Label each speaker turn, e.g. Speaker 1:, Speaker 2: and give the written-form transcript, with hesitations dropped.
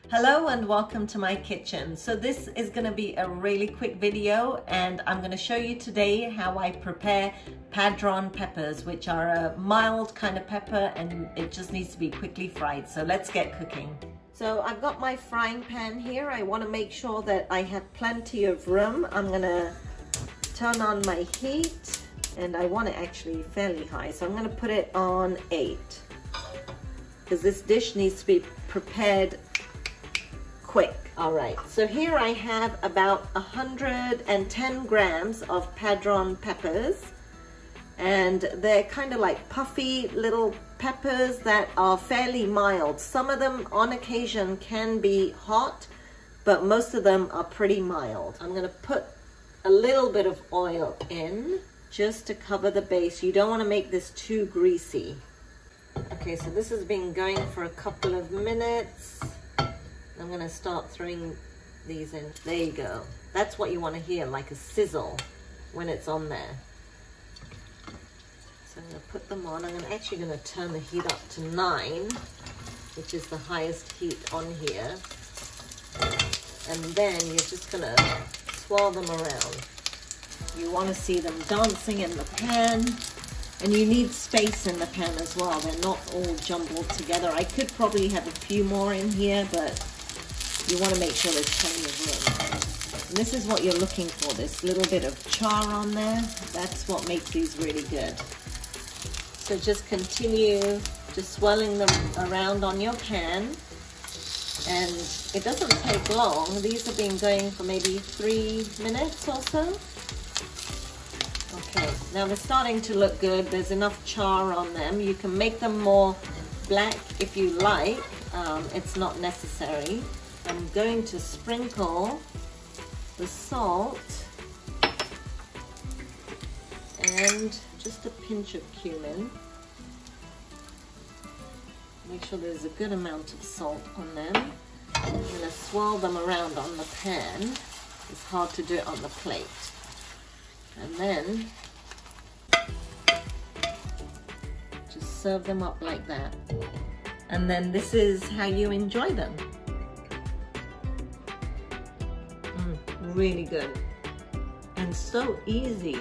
Speaker 1: Hello and welcome to my kitchen. So this is going to be a really quick video and I'm going to show you today how I prepare Padron peppers, which are a mild kind of pepper and it just needs to be quickly fried. So let's get cooking. So I've got my frying pan here. I want to make sure that I have plenty of room. I'm going to turn on my heat and I want it actually fairly high. So I'm going to put it on 8 because this dish needs to be prepared quick. All right, so here I have about 110 grams of Padron peppers, and they're kind of like puffy little peppers that are fairly mild. Some of them on occasion can be hot, but most of them are pretty mild. I'm gonna put a little bit of oil in just to cover the base. You don't want to make this too greasy. Okay, so this has been going for a couple of minutes. I'm going to start throwing these in. There you go. That's what you want to hear, like a sizzle when it's on there. So I'm going to put them on. I'm actually going to turn the heat up to 9, which is the highest heat on here. And then you're just going to swirl them around. You want to see them dancing in the pan. And you need space in the pan as well. They're not all jumbled together. I could probably have a few more in here, but you want to make sure there's plenty of room. And this is what you're looking for, this little bit of char on there. That's what makes these really good. So just continue just swirling them around on your pan. And it doesn't take long. These have been going for maybe 3 minutes or so. Okay, now they're starting to look good. There's enough char on them. You can make them more black if you like. It's not necessary. I'm going to sprinkle the salt and just a pinch of cumin. Make sure there's a good amount of salt on them. I'm going to swirl them around on the pan. It's hard to do it on the plate. And then just serve them up like that. And then this is how you enjoy them. Really good and so easy.